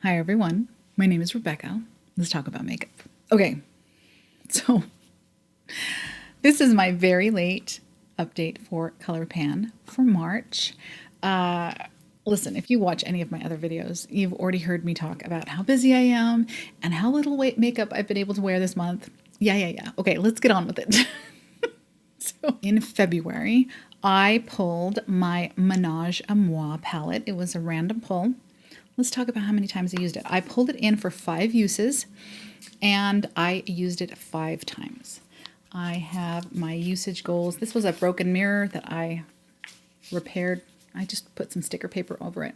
Hi everyone, my name is Rebecca. Let's talk about makeup. Okay, so this is my very late update for ColourPan for March. Listen, if you watch any of my other videos, you've already heard me talk about how busy I am and how little makeup I've been able to wear this month. Yeah. Okay, let's get on with it. So in February, I pulled my Minaj Amoa palette. It was a random pull. Let's talk about how many times I used it. I pulled it in for 5 uses and I used it 5 times. I have my usage goals. This was a broken mirror that I repaired. I just put some sticker paper over it.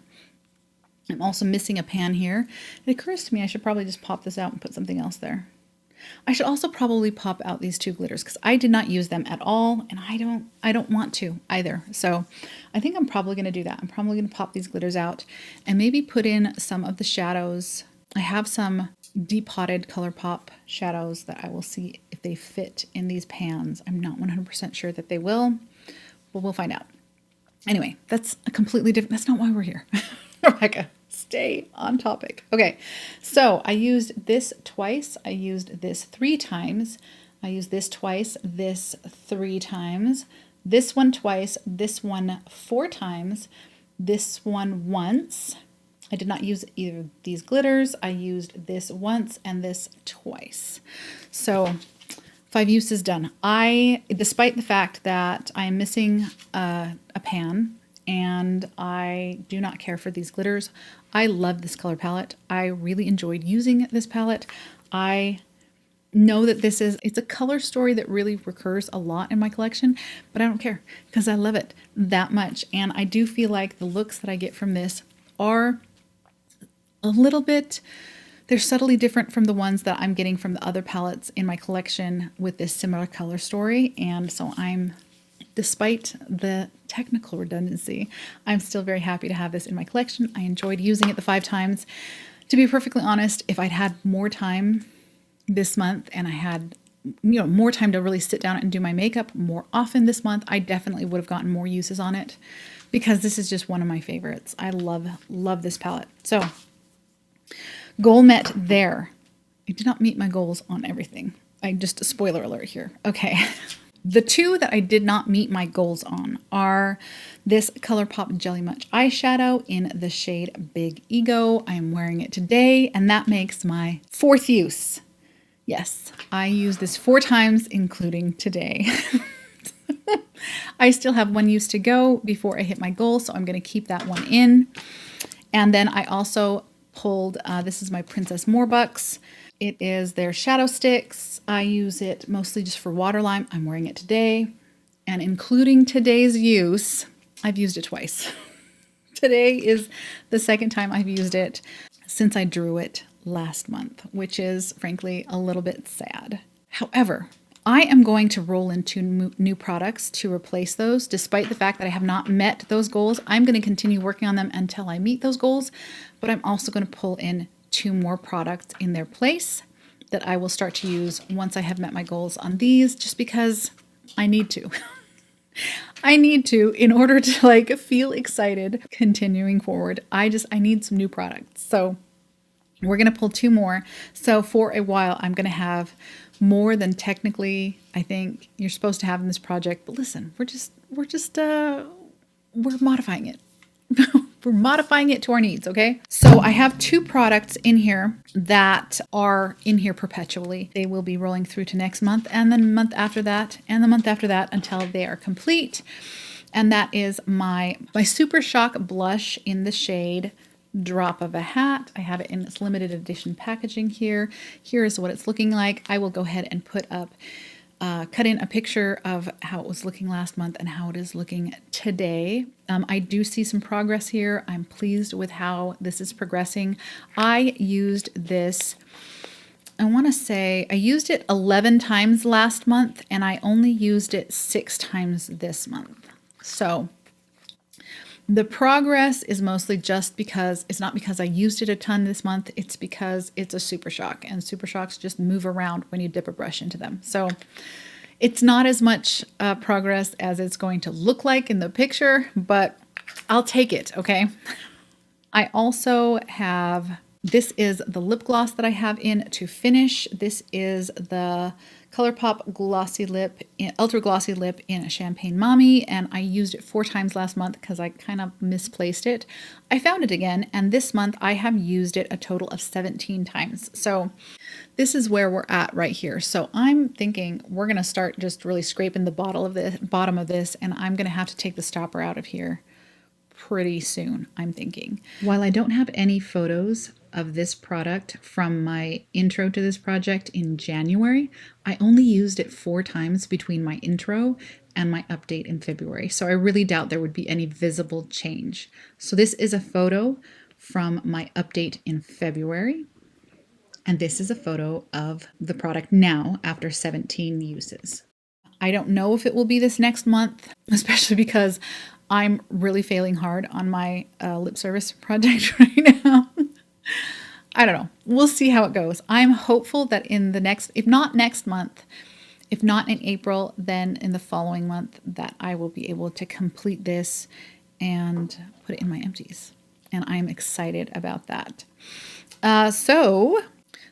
I'm also missing a pan here. It occurs to me I should probably just pop this out and put something else there. I should also probably pop out these 2 glitters because I did not use them at all and I don't want to either. So I think I'm probably going to do that. I'm probably going to pop these glitters out and maybe put in some of the shadows. I have some depotted Colourpop shadows that I will see if they fit in these pans. I'm not 100% sure that they will, but we'll find out. Anyway, that's a completely different, that's not why we're here. Rebecca, stay on topic. Okay, so I used this twice. I used this 3 times. I used this twice, this 3 times, this one twice, this one 4 times, this one once. I did not use either of these glitters. I used this once and this twice. So 5 uses done. Despite the fact that I'm missing a pan and I do not care for these glitters, I love this color palette. I really enjoyed using this palette. I know that it's a color story that really recurs a lot in my collection, but I don't care because I love it that much. And I do feel like the looks that I get from this are a little bit, they're subtly different from the ones that I'm getting from the other palettes in my collection with this similar color story. And so despite the technical redundancy, I'm still very happy to have this in my collection. I enjoyed using it the 5 times. To be perfectly honest, if I'd had more time this month and I had more time to really sit down and do my makeup more often this month, I definitely would have gotten more uses on it because this is just one of my favorites. I love this palette. So goal met there. I did not meet my goals on everything. Just a spoiler alert here. Okay. The 2 that I did not meet my goals on are this Colourpop Jelly Much eyeshadow in the shade Big Ego. I am wearing it today, and that makes my 4th use. Yes, I used this 4 times, including today. I still have 1 use to go before I hit my goal, so I'm going to keep that one in. And then I also pulled, this is my Princess Morebucks. It is their shadow sticks. I use it mostly just for waterline. I'm wearing it today. And including today's use, I've used it twice. Today is the 2nd time I've used it since I drew it last month, which is frankly a little bit sad. However, I am going to roll into new products to replace those. Despite the fact that I have not met those goals, I'm going to continue working on them until I meet those goals, but I'm also going to pull in 2 more products in their place that I will start to use once I have met my goals on these, just because I need to. I need to in order to feel excited continuing forward. I need some new products. So we're going to pull 2 more. So for a while, I'm going to have more than technically I think you're supposed to have in this project. But listen, we're modifying it. We're modifying it to our needs, okay? So I have 2 products in here that are in here perpetually. They will be rolling through to next month and then the month after that and the month after that until they are complete. And that is my Super Shock blush in the shade Drop of a Hat. I have it in its limited edition packaging here. Here is what it's looking like. I will go ahead and cut in a picture of how it was looking last month and how it is looking today. I do see some progress here. I'm pleased with how this is progressing. I used this, I want to say I used it 11 times last month and I only used it 6 times this month. So the progress is mostly just because it's not because I used it a ton this month. It's because it's a Super Shock and Super Shocks just move around when you dip a brush into them. So it's not as much progress as it's going to look like in the picture, but I'll take it, okay? I also have This is the lip gloss that I have in to finish. This is the ColourPop Glossy Lip, Ultra Glossy Lip in Champagne Mommy, and I used it 4 times last month because I kind of misplaced it. I found it again, and this month I have used it a total of 17 times. So this is where we're at right here. So I'm thinking we're going to start just really scraping the bottom of this, and I'm going to have to take the stopper out of here pretty soon, I'm thinking. While I don't have any photos of this product from my intro to this project in January, I only used it 4 times between my intro and my update in February. So I really doubt there would be any visible change. So this is a photo from my update in February. And this is a photo of the product now after 17 uses. I don't know if it will be this next month, especially because I'm really failing hard on my lip service project right now. I don't know. We'll see how it goes. I'm hopeful that in the next, if not next month, if not in April, then in the following month, that I will be able to complete this and put it in my empties. And I'm excited about that. So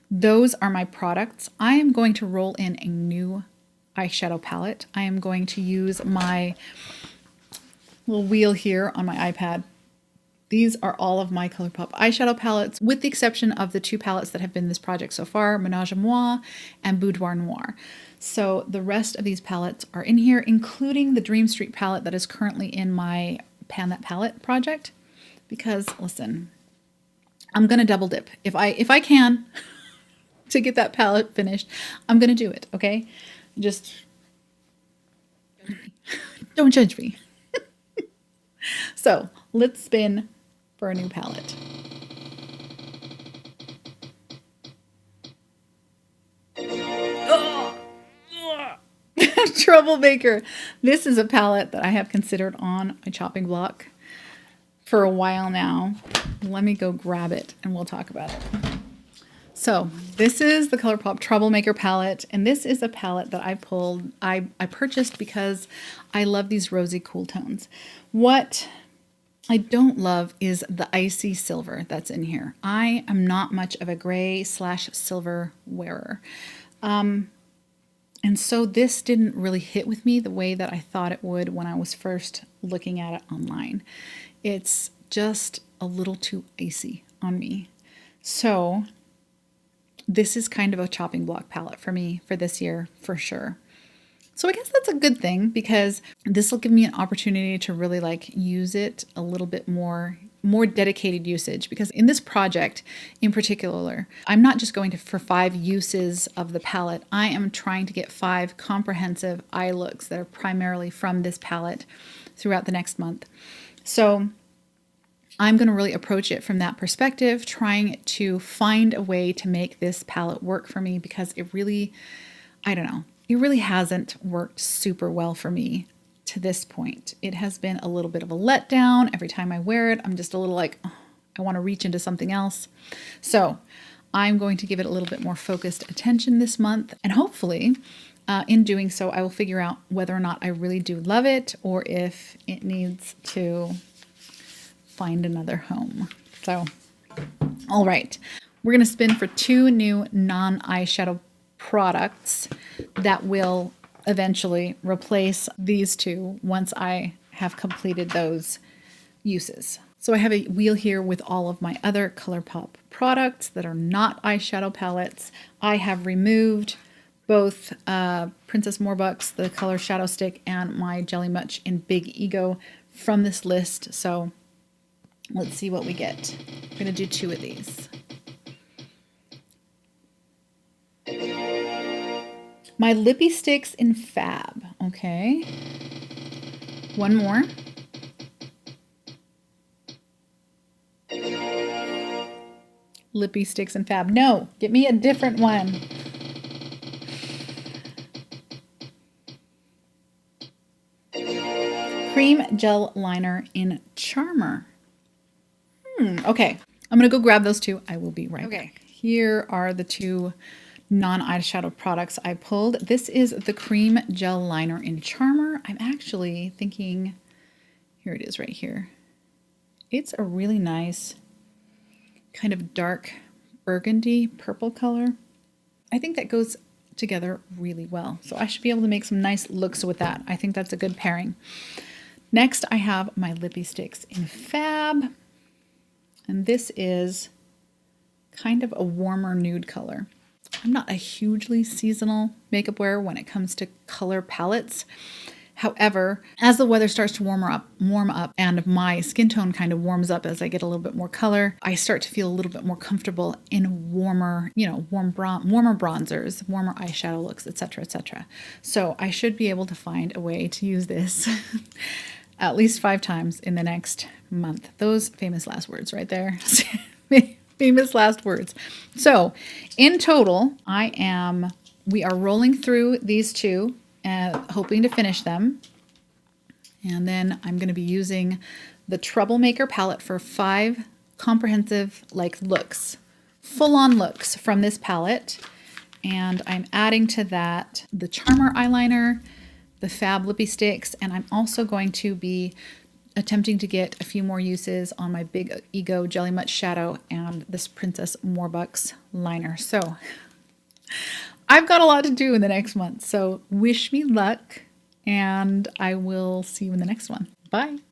those are my products. I am going to roll in a new eyeshadow palette. I am going to use my little wheel here on my iPad. These are all of my Colourpop eyeshadow palettes, with the exception of the 2 palettes that have been this project so far, Minaj Amoa and Boudoir Noir. So the rest of these palettes are in here, including the Dream Street palette that is currently in my Pan That Palette project. Because, listen, I'm going to double dip. If I can, to get that palette finished, I'm going to do it, okay? Just don't judge me. So let's spin for a new palette. Troublemaker. This is a palette that I have considered on my chopping block for a while now. Let me go grab it and we'll talk about it. So this is the Colourpop Troublemaker palette, and this is a palette that I purchased because I love these rosy cool tones. What I don't love is the icy silver that's in here. I am not much of a gray/silver wearer. And so this didn't really hit with me the way that I thought it would when I was first looking at it online. It's just a little too icy on me. So this is kind of a chopping block palette for me for this year, for sure. So I guess that's a good thing, because this will give me an opportunity to really like use it a little bit more dedicated usage, because in this project in particular, I'm not just going for 5 uses of the palette. I am trying to get 5 comprehensive eye looks that are primarily from this palette throughout the next month. So I'm going to really approach it from that perspective, trying to find a way to make this palette work for me, because it really, I don't know, it really hasn't worked super well for me to this point. It has been a little bit of a letdown. Every time I wear it, I'm just a little like, oh, I want to reach into something else. So I'm going to give it a little bit more focused attention this month. And hopefully in doing so, I will figure out whether or not I really do love it, or if it needs to find another home. So, all right, we're going to spin for 2 new non-eyeshadow products that will eventually replace these 2 once I have completed those uses. So I have a wheel here with all of my other Colourpop products that are not eyeshadow palettes. I have removed both Princess Morebucks, the color Shadow Stick, and my Jelly Much in Big Ego from this list. So let's see what we get. I'm going to do 2 of these. My Lippy Sticks in Fab. Okay. 1 more. Lippy Sticks in Fab. No, get me a different one. Cream Gel Liner in Charmer. Okay. I'm going to go grab those 2. I will be right back. Here are the 2 non-eyeshadow products I pulled. This is the Cream Gel Liner in Charmer. I'm actually thinking, here it is right here. It's a really nice kind of dark burgundy purple color. I think that goes together really well. So I should be able to make some nice looks with that. I think that's a good pairing. Next, I have my lippy sticks in Fab. And this is kind of a warmer nude color. I'm not a hugely seasonal makeup wearer when it comes to color palettes. However, as the weather starts to warm up and my skin tone kind of warms up as I get a little bit more color, I start to feel a little bit more comfortable in warmer, warmer bronzers, warmer eyeshadow looks, etc., etc. So I should be able to find a way to use this at least 5 times in the next month. Those famous last words right there. Famous last words. So in total, we are rolling through these 2, hoping to finish them. And then I'm going to be using the Troublemaker palette for 5 comprehensive looks, full-on looks from this palette. And I'm adding to that the Charmer eyeliner, the Fab lippy sticks, and I'm also going to be attempting to get a few more uses on my Big Ego Jelly Much shadow and this Princess Morebucks liner. So I've got a lot to do in the next month. So wish me luck, and I will see you in the next one. Bye.